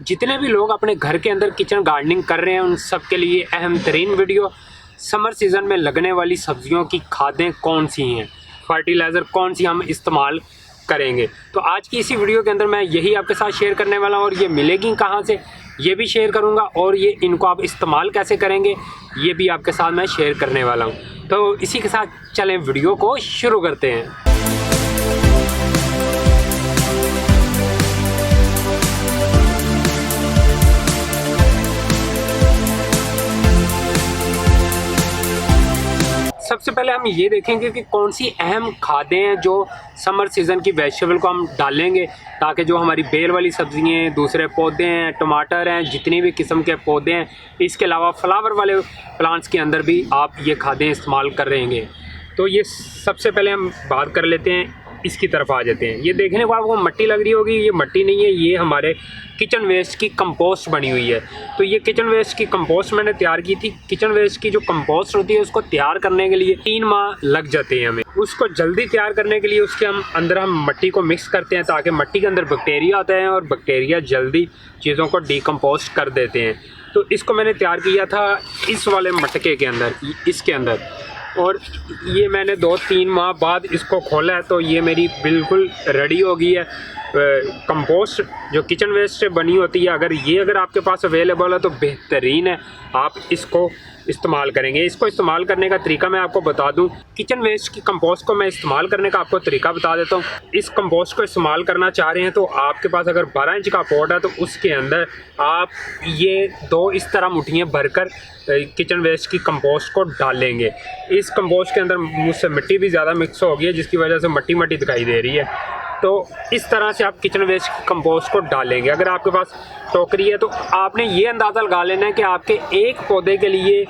जितने भी लोग अपने घर के अंदर किचन गार्डनिंग कर रहे हैं उन सब के लिए अहम तरीन वीडियो, समर सीज़न में लगने वाली सब्जियों की खादें कौन सी हैं, फर्टिलाइज़र कौन सी हम इस्तेमाल करेंगे। तो आज की इसी वीडियो के अंदर मैं यही आपके साथ शेयर करने वाला हूँ और ये मिलेगी कहाँ से ये भी शेयर करूँगा और ये इनको आप इस्तेमाल कैसे करेंगे ये भी आपके साथ मैं शेयर करने वाला हूँ। तो इसी के साथ चलें वीडियो को शुरू करते हैं। सबसे पहले हम ये देखेंगे कि कौन सी अहम खादें हैं जो समर सीज़न की वेजिटेबल को हम डालेंगे ताकि जो हमारी बेल वाली सब्जियां हैं, दूसरे पौधे हैं, टमाटर हैं, जितनी भी किस्म के पौधे हैं, इसके अलावा फ्लावर वाले प्लांट्स के अंदर भी आप ये खादें इस्तेमाल कर रहेंगे। तो ये सबसे पहले हम बात कर लेते हैं, इसकी तरफ आ जाते हैं। ये देखने को आपको मट्टी लग रही होगी, ये मट्टी नहीं है, ये हमारे किचन वेस्ट की कंपोस्ट बनी हुई है। तो ये किचन वेस्ट की कंपोस्ट मैंने तैयार की थी। किचन वेस्ट की जो कंपोस्ट होती है उसको तैयार करने के लिए 3 माह लग जाते हैं हमें। उसको जल्दी तैयार करने के लिए उसके अंदर हम मट्टी को मिक्स करते हैं ताकि मट्टी के अंदर बैक्टीरिया होते हैं और बैक्टीरिया जल्दी चीज़ों को डिकम्पोस्ट कर देते हैं। तो इसको मैंने तैयार किया था इस वाले मटके के अंदर, इसके अंदर, और ये मैंने 2-3 माह बाद इसको खोला है तो ये मेरी बिल्कुल रेडी हो गई है। कंपोस्ट जो किचन वेस्ट से बनी होती है, अगर आपके पास अवेलेबल है तो बेहतरीन है, आप इसको इस्तेमाल करेंगे। इसको इस्तेमाल करने का तरीका मैं आपको बता दूं। किचन वेस्ट की कंपोस्ट को मैं इस्तेमाल करने का आपको तरीका बता देता हूं। इस कंपोस्ट को इस्तेमाल करना चाह रहे हैं तो आपके पास अगर 12 इंच का पॉट है तो उसके अंदर आप ये 2 इस तरह मुट्ठियाँ भरकर किचन वेस्ट की कंपोस्ट को डालेंगे। इस कंपोस्ट के अंदर मुझसे मिट्टी भी ज़्यादा मिक्स हो गई है जिसकी वजह से मट्टी मट्टी दिखाई दे रही है। तो इस तरह से आप किचन वेस्ट की कंपोस्ट को डालेंगे। अगर आपके पास टोकरी है तो आपने ये अंदाज़ा लगा लेना है कि आपके एक पौधे के लिए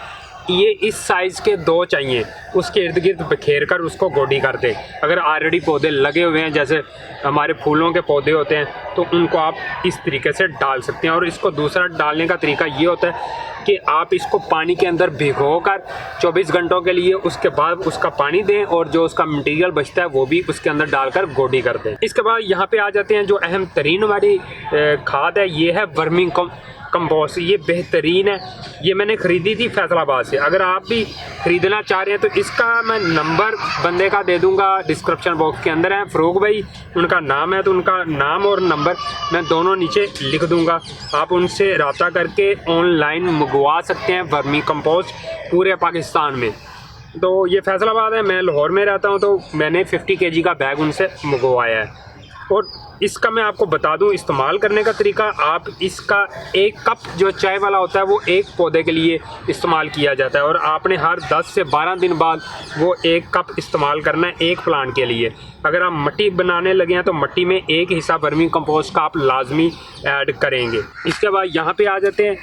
ये इस साइज़ के 2 चाहिए। उसके इर्द गिर्द बखेर कर उसको गोडी कर दें। अगर ऑलरेडी पौधे लगे हुए हैं जैसे हमारे फूलों के पौधे होते हैं तो उनको आप इस तरीके से डाल सकते हैं। और इसको दूसरा डालने का तरीका ये होता है कि आप इसको पानी के अंदर भिगोकर 24 घंटों के लिए उसके बाद उसका पानी दें और जो उसका मटेरियल बचता है वो भी उसके अंदर डालकर गोडी कर दें। इसके बाद यहाँ पे आ जाते हैं जो अहम तरीन हमारी खाद है, ये है वर्मी कंपोस्ट। ये बेहतरीन है, ये मैंने ख़रीदी थी फैसलाबाद से। अगर आप भी ख़रीदना चाह रहे हैं तो इसका मैं नंबर बंदे का दे दूंगा, डिस्क्रिप्शन बॉक्स के अंदर है। फ़रूक भाई उनका नाम है तो उनका नाम और नंबर मैं दोनों नीचे लिख दूंगा। आप उनसे रब्ता करके ऑनलाइन मंगवा सकते हैं वर्मी कंपोस्ट पूरे पाकिस्तान में। तो ये फैसलाबाद है, मैं लाहौर में रहता हूँ तो मैंने 50 kg का बैग उनसे मंगवाया है। और इसका मैं आपको बता दूं इस्तेमाल करने का तरीका। आप इसका 1 कप जो चाय वाला होता है वो एक पौधे के लिए इस्तेमाल किया जाता है और आपने हर 10 से 12 दिन बाद वो 1 कप इस्तेमाल करना है एक प्लांट के लिए। अगर आप मिट्टी बनाने लगे हैं तो मिट्टी में 1 हिस्सा वर्मी कंपोस्ट का आप लाजमी ऐड करेंगे। इसके बाद यहाँ पे आ जाते हैं,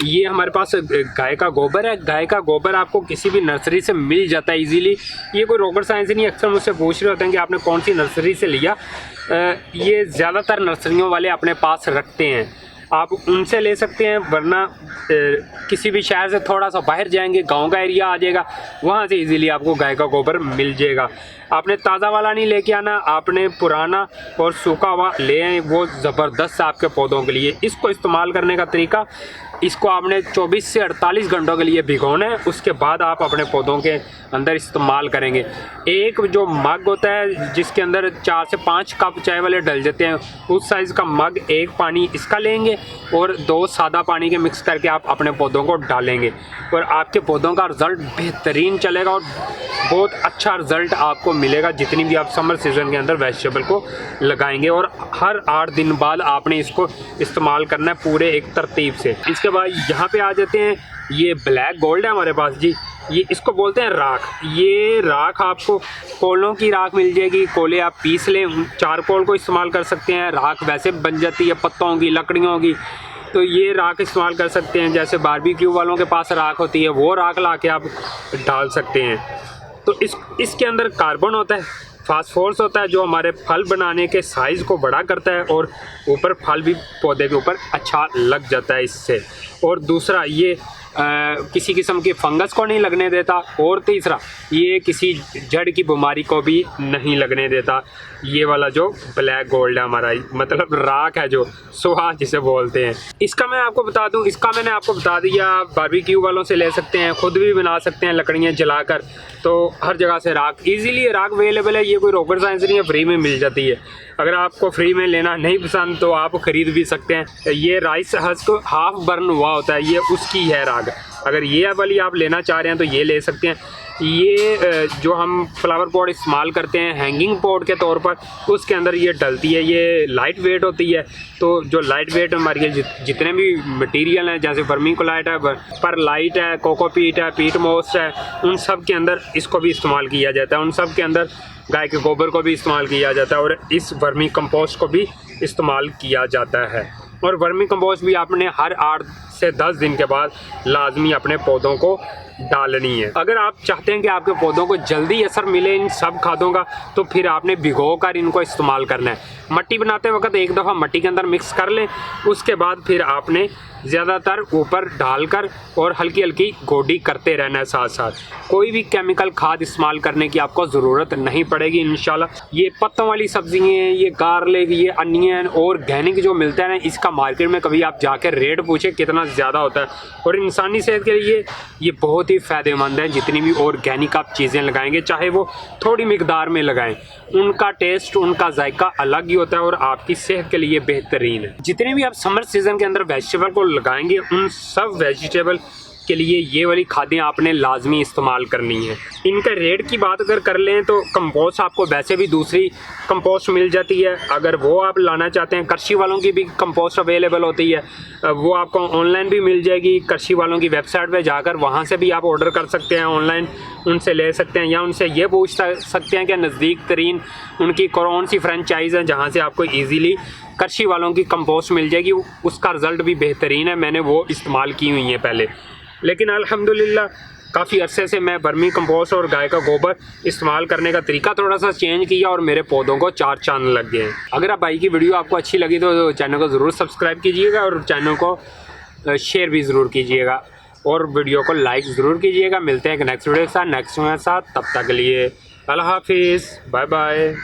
ये हमारे पास गाय का गोबर है। गाय का गोबर आपको किसी भी नर्सरी से मिल जाता है इजीली। ये कोई रॉकेट साइंस नहीं। अक्सर मुझसे पूछ रहे होते हैं कि आपने कौन सी नर्सरी से लिया। ये ज़्यादातर नर्सरियों वाले अपने पास रखते हैं, आप उनसे ले सकते हैं। वरना किसी भी शहर से थोड़ा सा बाहर जाएंगे, गांव का एरिया आ जाएगा, वहाँ से इजीली आपको गाय का गोबर मिल जाएगा। आपने ताज़ा वाला नहीं लेके आना, आपने पुराना और सूखा हुआ ले आए, वो ज़बरदस्त है आपके पौधों के लिए। इसको इस्तेमाल करने का तरीका, इसको आपने 24 से 48 घंटों के लिए भिगोना है। उसके बाद आप अपने पौधों के अंदर इस्तेमाल करेंगे। एक जो मग होता है जिसके अंदर 4 से 5 कप चाय वाले डल जाते हैं, उस साइज़ का मग 1 पानी इसका लेंगे और 2 सादा पानी के मिक्स करके आप अपने पौधों को डालेंगे और आपके पौधों का रिज़ल्ट बेहतरीन चलेगा और बहुत अच्छा रिज़ल्ट आपको मिलेगा जितनी भी आप समर सीज़न के अंदर वेजिटेबल को लगाएंगे। और हर 8 दिन बाद आपने इसको इस्तेमाल करना है पूरे एक तरतीब से। इसके बाद यहाँ पे आ जाते हैं, ये ब्लैक गोल्ड है हमारे पास जी, ये इसको बोलते हैं राख। ये राख आपको कोलों की राख मिल जाएगी, कोले आप पीस लें, चारकोल को इस्तेमाल कर सकते हैं। राख वैसे बन जाती है पत्तों की, लकड़ियों की, तो ये राख इस्तेमाल कर सकते हैं। जैसे बारबेक्यू वालों के पास राख होती है वो राख ला के आप डाल सकते हैं। तो इसके अंदर कार्बन होता है, फास्फोरस होता है जो हमारे फल बनाने के साइज़ को बड़ा करता है और ऊपर फल भी पौधे के ऊपर अच्छा लग जाता है इससे। और दूसरा ये किसी किस्म के फंगस को नहीं लगने देता, और तीसरा ये किसी जड़ की बीमारी को भी नहीं लगने देता। ये वाला जो ब्लैक गोल्ड है हमारा, मतलब राख है जो सुहा जिसे बोलते हैं, इसका मैं आपको बता दूं, इसका मैंने आपको बता दिया, बारबेक्यू वालों से ले सकते हैं, खुद भी बना सकते हैं लकड़ियाँ जलाकर। तो हर जगह से राख इजीली राख अवेलेबल है, ये कोई रॉकेट साइंस नहीं है, फ्री में मिल जाती है। अगर आपको फ्री में लेना नहीं पसंद तो आप ख़रीद भी सकते हैं। ये राइस हस्क हाफ बर्न हुआ होता है, ये उसकी है राख। अगर ये वाली आप लेना चाह रहे हैं तो ये ले सकते हैं। ये जो हम फ्लावर पॉट इस्तेमाल करते हैं हैंगिंग पॉट के तौर पर, उसके अंदर ये डलती है, ये लाइट वेट होती है। तो जो लाइट वेट हमारे जितने भी मटेरियल हैं, जैसे वर्मीकुलाइट है, परलाइट है, कोकोपीट है, पीट मोस्ट है, उन सब के अंदर इसको भी इस्तेमाल किया जाता है। उन सब के अंदर गाय के गोबर को भी इस्तेमाल किया जाता है, और इस वर्मी कंपोस्ट को भी इस्तेमाल किया जाता है। और वर्मी कंपोस्ट भी आपने हर 8 से 10 दिन के बाद लाजमी अपने पौधों को डालनी है। अगर आप चाहते हैं कि आपके पौधों को जल्दी असर मिले इन सब खादों का, तो फिर आपने भिगो कर इनको इस्तेमाल करना है। मट्टी बनाते वक्त एक दफ़ा मट्टी के अंदर मिक्स कर लें, उसके बाद फिर आपने ज़्यादातर ऊपर डालकर और हल्की हल्की गोडी करते रहना है। साथ साथ कोई भी केमिकल खाद इस्तेमाल करने की आपको ज़रूरत नहीं पड़ेगी इंशाल्लाह। ये पत्तों वाली सब्जियाँ, ये गार्लिक, ये अनियन और ऑर्गेनिक जो मिलता है ना, इसका मार्केट में कभी आप जाकर रेट पूछे कितना ज़्यादा होता है, और इंसानी सेहत के लिए ये बहुत ही फ़ायदेमंद है। जितनी भी ऑर्गेनिक आप चीज़ें लगाएंगे, चाहे वो थोड़ी मिकदार में लगाएं, उनका टेस्ट, उनका जायका अलग ही होता है और आपकी सेहत के लिए बेहतरीन है। जितने भी आप समर सीज़न के अंदर वेजिटेबल को लगाएंगे, उन सब वेजिटेबल के लिए ये वाली खादें आपने लाजमी इस्तेमाल करनी है। इनका रेट की बात अगर कर लें तो कंपोस्ट आपको वैसे भी दूसरी कंपोस्ट मिल जाती है। अगर वो आप लाना चाहते हैं, कृषि वालों की भी कंपोस्ट अवेलेबल होती है, वो आपको ऑनलाइन भी मिल जाएगी। कृषि वालों की वेबसाइट पे जाकर वहाँ से भी आप ऑर्डर कर सकते हैं, ऑनलाइन उनसे ले सकते हैं, या उनसे ये पूछ सकते हैं कि नज़दीक तरीन उनकी कौन सी फ्रेंचाइज़ है जहाँ से आपको ईज़िली कृषि वालों की कंपोस्ट मिल जाएगी। उसका रिज़ल्ट भी बेहतरीन है, मैंने वो इस्तेमाल की हुई है पहले। लेकिन अल्हम्दुलिल्लाह काफ़ी अरसे से मैं वर्मी कंपोस्ट और गाय का गोबर इस्तेमाल करने का तरीका थोड़ा सा चेंज किया और मेरे पौधों को 4 चांद लग गए हैं। अगर आप भाई की वीडियो आपको अच्छी लगी तो चैनल को ज़रूर सब्सक्राइब कीजिएगा और चैनल को शेयर भी ज़रूर कीजिएगा और वीडियो को लाइक ज़रूर कीजिएगा। मिलते हैं एक नेक्स्ट वीडियो के साथ, तब तक के लिए अल्लाह हाफिज़, बाय बाय।